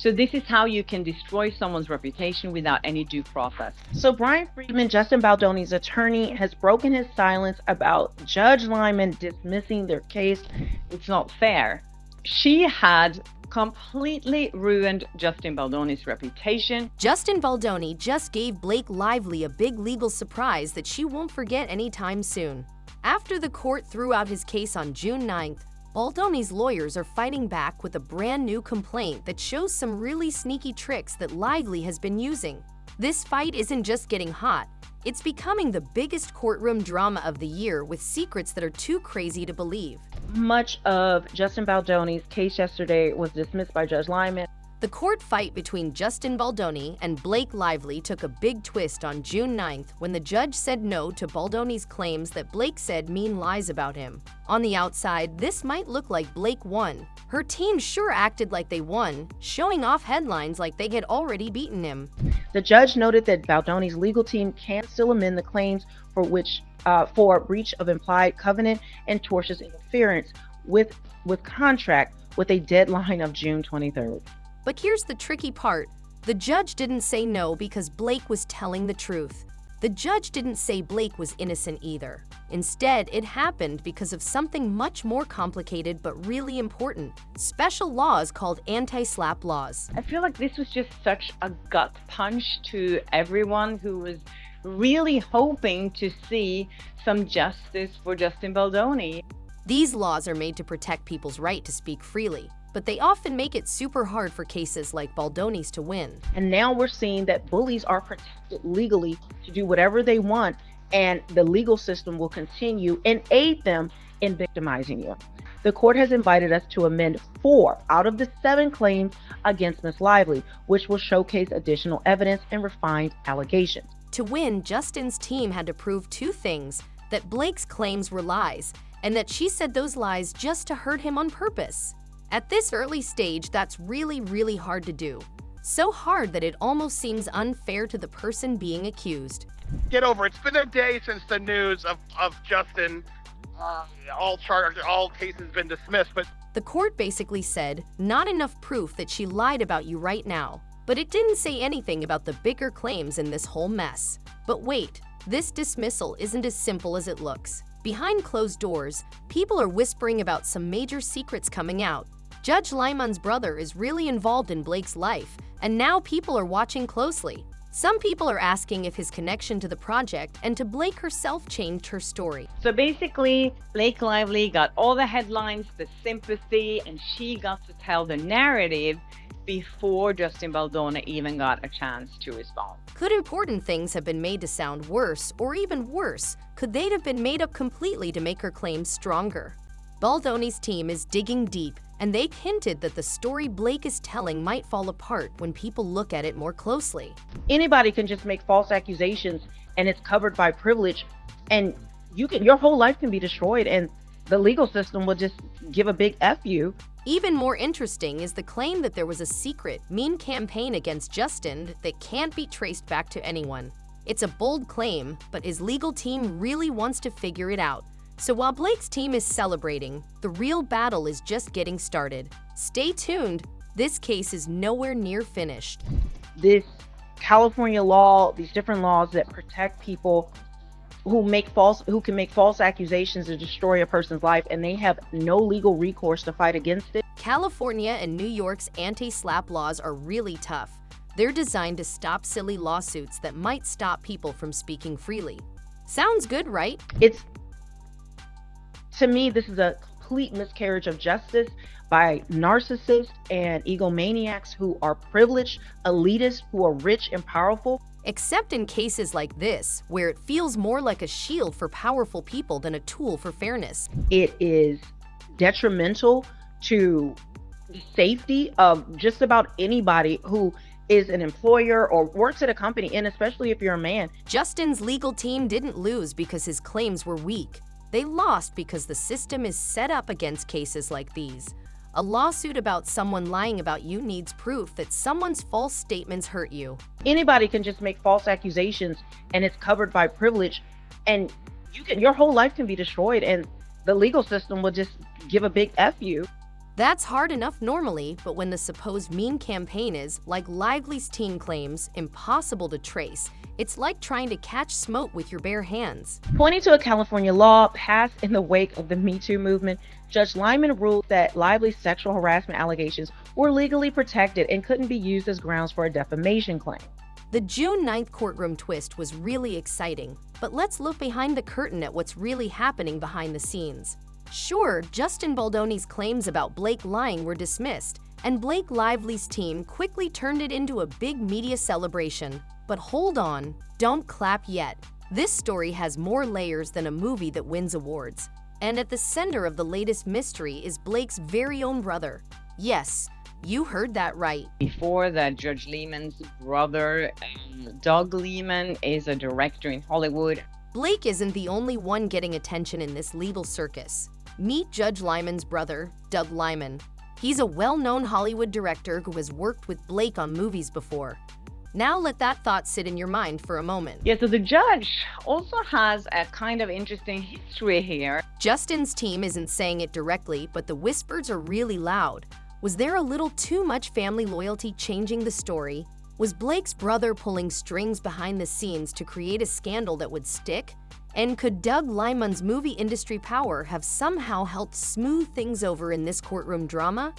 So this is how you can destroy someone's reputation without any due process. So Brian Friedman, Justin Baldoni's attorney, has broken his silence about Judge Lyman dismissing their case. It's not fair. She had completely ruined Justin Baldoni's reputation. Justin Baldoni just gave Blake Lively a big legal surprise that she won't forget anytime soon. After the court threw out his case on June 9th, Baldoni's lawyers are fighting back with a brand new complaint that shows some really sneaky tricks that Lively has been using. This fight isn't just getting hot, it's becoming the biggest courtroom drama of the year with secrets that are too crazy to believe. Much of Justin Baldoni's case yesterday was dismissed by Judge Lyman. The court fight between Justin Baldoni and Blake Lively took a big twist on June 9th when the judge said no to Baldoni's claims that Blake said mean lies about him. On the outside, this might look like Blake won. Her team sure acted like they won, showing off headlines like they had already beaten him. The judge noted that Baldoni's legal team can still amend the claims for breach of implied covenant and tortious interference with contract with a deadline of June 23rd. But here's the tricky part. The judge didn't say no because Blake was telling the truth. The judge didn't say Blake was innocent either. Instead, it happened because of something much more complicated but really important: special laws called anti-slap laws. I feel like this was just such a gut punch to everyone who was really hoping to see some justice for Justin Baldoni. These laws are made to protect people's right to speak freely, but they often make it super hard for cases like Baldoni's to win. And now we're seeing that bullies are protected legally to do whatever they want, and the legal system will continue and aid them in victimizing you. The court has invited us to amend 4 out of the 7 claims against Ms. Lively, which will showcase additional evidence and refined allegations. To win, Justin's team had to prove 2 things: that Blake's claims were lies, and that she said those lies just to hurt him on purpose. At this early stage, that's really hard to do. So hard that it almost seems unfair to the person being accused. Get over it. It's been a day since the news of Justin. All cases been dismissed, but the court basically said, not enough proof that she lied about you right now. But it didn't say anything about the bigger claims in this whole mess. But wait, this dismissal isn't as simple as it looks. Behind closed doors, people are whispering about some major secrets coming out. Judge Lyman's brother is really involved in Blake's life, and now people are watching closely. Some people are asking if his connection to the project and to Blake herself changed her story. So basically, Blake Lively got all the headlines, the sympathy, and she got to tell the narrative before Justin Baldoni even got a chance to respond. Could important things have been made to sound worse, or even worse, could they have been made up completely to make her claims stronger? Baldoni's team is digging deep, and they've hinted that the story Blake is telling might fall apart when people look at it more closely. Anybody can just make false accusations, and it's covered by privilege, and your whole life can be destroyed, and the legal system will just give a big F you. Even more interesting is the claim that there was a secret, mean campaign against Justin that can't be traced back to anyone. It's a bold claim, but his legal team really wants to figure it out. So while Blake's team is celebrating, the real battle is just getting started. Stay tuned. This case is nowhere near finished. This California law, these different laws that protect people who can make false accusations to destroy a person's life, and they have no legal recourse to fight against it. California and New York's anti-slap laws are really tough. They're designed to stop silly lawsuits that might stop people from speaking freely. Sounds good, right? To me, this is a complete miscarriage of justice by narcissists and egomaniacs who are privileged, elitists who are rich and powerful. Except in cases like this, where it feels more like a shield for powerful people than a tool for fairness. It is detrimental to the safety of just about anybody who is an employer or works at a company, and especially if you're a man. Justin's legal team didn't lose because his claims were weak. They lost because the system is set up against cases like these. A lawsuit about someone lying about you needs proof that someone's false statements hurt you. Anybody can just make false accusations, and it's covered by privilege, and your whole life can be destroyed, and the legal system will just give a big F you. That's hard enough normally, but when the supposed meme campaign is, like Lively's teen claims, impossible to trace, it's like trying to catch smoke with your bare hands. Pointing to a California law passed in the wake of the Me Too movement, Judge Lyman ruled that Lively's sexual harassment allegations were legally protected and couldn't be used as grounds for a defamation claim. The June 9th courtroom twist was really exciting, but let's look behind the curtain at what's really happening behind the scenes. Sure, Justin Baldoni's claims about Blake lying were dismissed, and Blake Lively's team quickly turned it into a big media celebration. But hold on, don't clap yet. This story has more layers than a movie that wins awards. And at the center of the latest mystery is Blake's very own brother. Yes, you heard that right. Before that, Judge Lehman's brother, Doug Lehman, is a director in Hollywood. Blake isn't the only one getting attention in this legal circus. Meet Judge Lyman's brother, Doug Liman. He's a well-known Hollywood director who has worked with Blake on movies before. Now let that thought sit in your mind for a moment. Yeah, so the judge also has a kind of interesting history here. Justin's team isn't saying it directly, but the whispers are really loud. Was there a little too much family loyalty changing the story? Was Blake's brother pulling strings behind the scenes to create a scandal that would stick? And could Doug Liman's movie industry power have somehow helped smooth things over in this courtroom drama?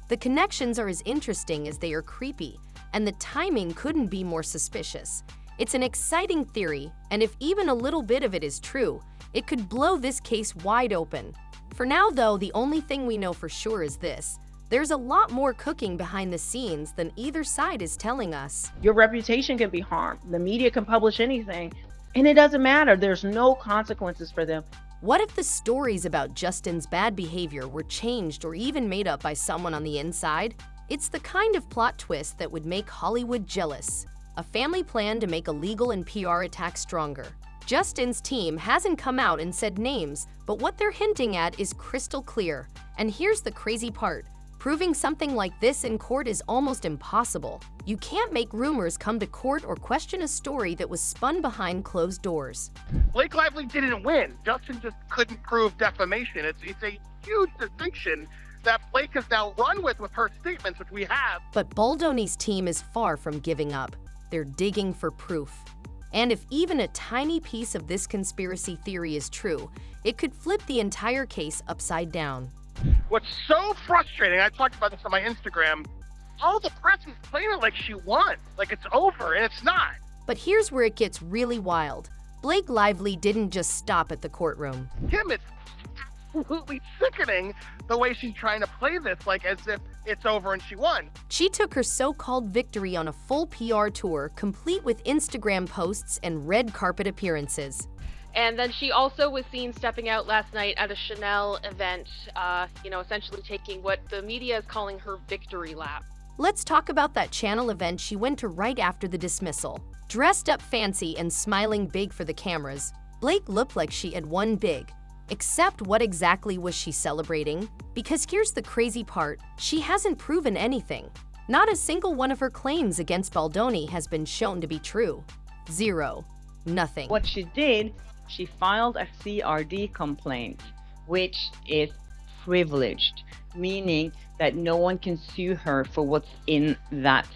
The connections are as interesting as they are creepy, and the timing couldn't be more suspicious. It's an exciting theory, and if even a little bit of it is true, it could blow this case wide open. For now, though, the only thing we know for sure is this. There's a lot more cooking behind the scenes than either side is telling us. Your reputation can be harmed. The media can publish anything, and it doesn't matter. There's no consequences for them. What if the stories about Justin's bad behavior were changed or even made up by someone on the inside? It's the kind of plot twist that would make Hollywood jealous. A family plan to make a legal and PR attack stronger. Justin's team hasn't come out and said names, but what they're hinting at is crystal clear. And here's the crazy part. Proving something like this in court is almost impossible. You can't make rumors come to court or question a story that was spun behind closed doors. Blake Lively didn't win. Justin just couldn't prove defamation. It's a huge distinction that Blake has now run with her statements, which we have. But Baldoni's team is far from giving up. They're digging for proof. And if even a tiny piece of this conspiracy theory is true, it could flip the entire case upside down. What's so frustrating, I talked about this on my Instagram, all the press is playing it like she won, like it's over, and it's not. But here's where it gets really wild. Blake Lively didn't just stop at the courtroom. Kim, it's absolutely sickening the way she's trying to play this, like as if it's over and she won. She took her so-called victory on a full PR tour, complete with Instagram posts and red carpet appearances. And then she also was seen stepping out last night at a Chanel event, essentially taking what the media is calling her victory lap. Let's talk about that Channel event she went to right after the dismissal. Dressed up fancy and smiling big for the cameras, Blake looked like she had won big. Except what exactly was she celebrating? Because here's the crazy part, she hasn't proven anything. Not a single one of her claims against Baldoni has been shown to be true. Zero. Nothing. What she did, she filed a CRD complaint, which is privileged, meaning that no one can sue her for what's in that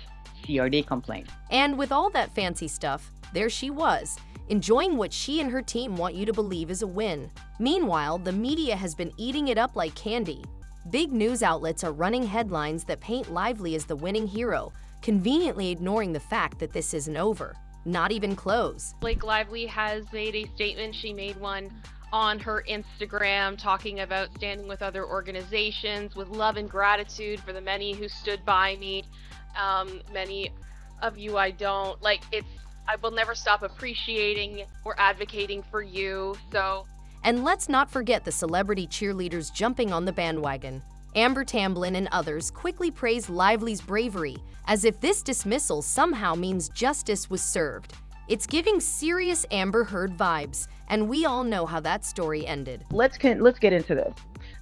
CRD complaint. And with all that fancy stuff, there she was, enjoying what she and her team want you to believe is a win. Meanwhile, the media has been eating it up like candy. Big news outlets are running headlines that paint Lively as the winning hero, conveniently ignoring the fact that this isn't over. Not even close. Blake Lively has made a statement. She made one on her Instagram talking about standing with other organizations with love and gratitude for the many who stood by me. Many of you I don't. I will never stop appreciating or advocating for you. And let's not forget the celebrity cheerleaders jumping on the bandwagon. Amber Tamblyn and others quickly praised Lively's bravery, as if this dismissal somehow means justice was served. It's giving serious Amber Heard vibes, and we all know how that story ended. Let's get into this.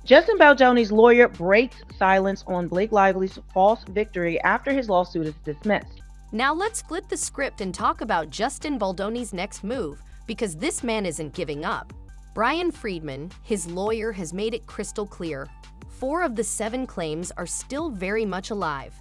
Justin Baldoni's lawyer breaks silence on Blake Lively's false victory after his lawsuit is dismissed. Now let's flip the script and talk about Justin Baldoni's next move, because this man isn't giving up. Brian Friedman, his lawyer, has made it crystal clear. 4 of the 7 claims are still very much alive.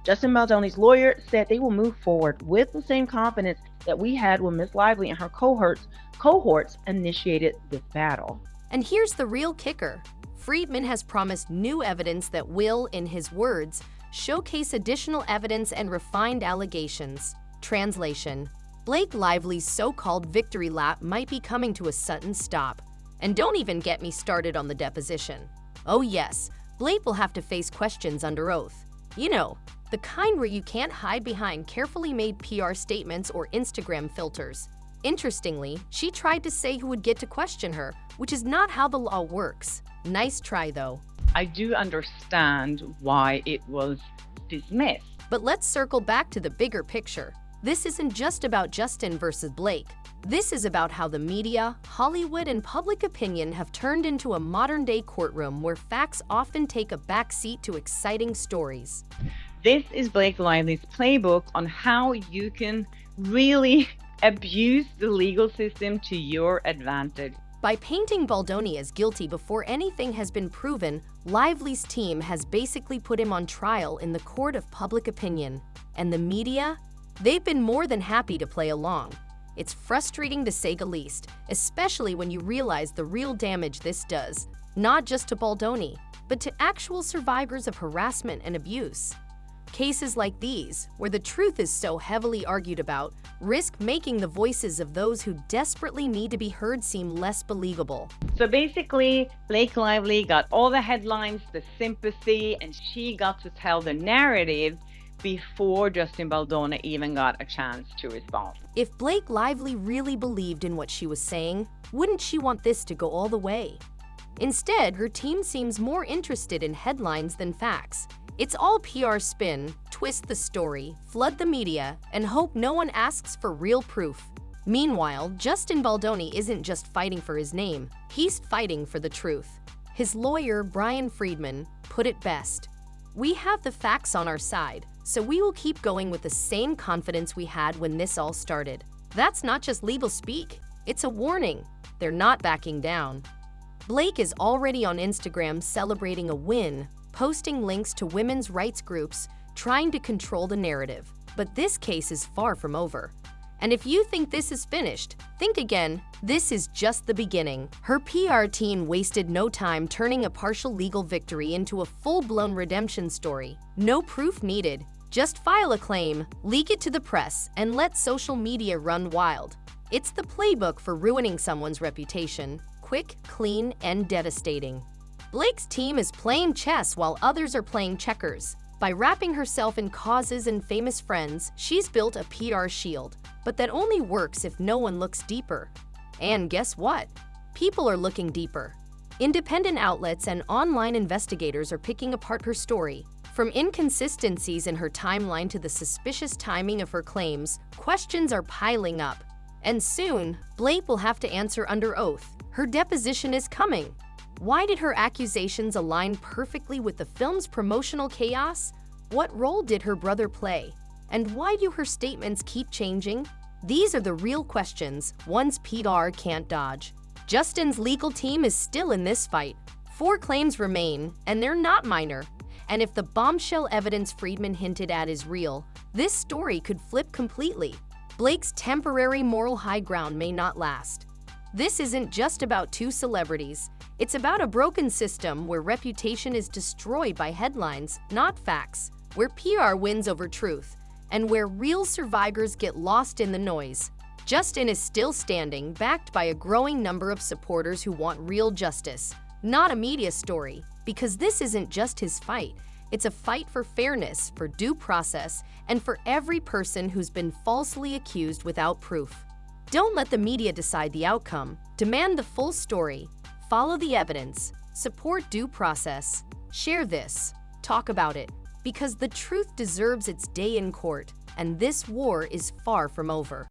Justin Baldoni's lawyer said they will move forward with the same confidence that we had when Miss Lively and her cohorts initiated this battle. And here's the real kicker. Friedman has promised new evidence that will, in his words, showcase additional evidence and refined allegations. Translation: Blake Lively's so-called victory lap might be coming to a sudden stop. And don't even get me started on the deposition. Oh yes, Blake will have to face questions under oath. You know, the kind where you can't hide behind carefully made PR statements or Instagram filters. Interestingly, she tried to say who would get to question her, which is not how the law works. Nice try, though. I do understand why it was dismissed. But let's circle back to the bigger picture. This isn't just about Justin versus Blake. This is about how the media, Hollywood, and public opinion have turned into a modern-day courtroom where facts often take a backseat to exciting stories. This is Blake Lively's playbook on how you can really abuse the legal system to your advantage. By painting Baldoni as guilty before anything has been proven, Lively's team has basically put him on trial in the court of public opinion. And the media? They've been more than happy to play along. It's frustrating to say the least, especially when you realize the real damage this does, not just to Baldoni, but to actual survivors of harassment and abuse. Cases like these, where the truth is so heavily argued about, risk making the voices of those who desperately need to be heard seem less believable. So basically, Blake Lively got all the headlines, the sympathy, and she got to tell the narrative before Justin Baldoni even got a chance to respond. If Blake Lively really believed in what she was saying, wouldn't she want this to go all the way? Instead, her team seems more interested in headlines than facts. It's all PR spin, twist the story, flood the media, and hope no one asks for real proof. Meanwhile, Justin Baldoni isn't just fighting for his name, he's fighting for the truth. His lawyer, Ryan Friedman, put it best: "We have the facts on our side, so we will keep going with the same confidence we had when this all started." That's not just legal speak, it's a warning. They're not backing down. Blake is already on Instagram celebrating a win, posting links to women's rights groups, trying to control the narrative. But this case is far from over. And if you think this is finished, think again. This is just the beginning. Her PR team wasted no time turning a partial legal victory into a full-blown redemption story. No proof needed. Just file a claim, leak it to the press, and let social media run wild. It's the playbook for ruining someone's reputation. Quick, clean, and devastating. Blake's team is playing chess while others are playing checkers. By wrapping herself in causes and famous friends, she's built a PR shield. But that only works if no one looks deeper. And guess what? People are looking deeper. Independent outlets and online investigators are picking apart her story. From inconsistencies in her timeline to the suspicious timing of her claims, questions are piling up. And soon, Blake will have to answer under oath. Her deposition is coming. Why did her accusations align perfectly with the film's promotional chaos? What role did her brother play? And why do her statements keep changing? These are the real questions one's PR can't dodge. Justin's legal team is still in this fight. 4 claims remain, and they're not minor. And if the bombshell evidence Friedman hinted at is real, this story could flip completely. Blake's temporary moral high ground may not last. This isn't just about 2 celebrities. It's about a broken system where reputation is destroyed by headlines, not facts, where PR wins over truth, and where real survivors get lost in the noise. Justin is still standing, backed by a growing number of supporters who want real justice, not a media story, because this isn't just his fight. It's a fight for fairness, for due process, and for every person who's been falsely accused without proof. Don't let the media decide the outcome. Demand the full story. Follow the evidence. Support due process. Share this. Talk about it. Because the truth deserves its day in court, and this war is far from over.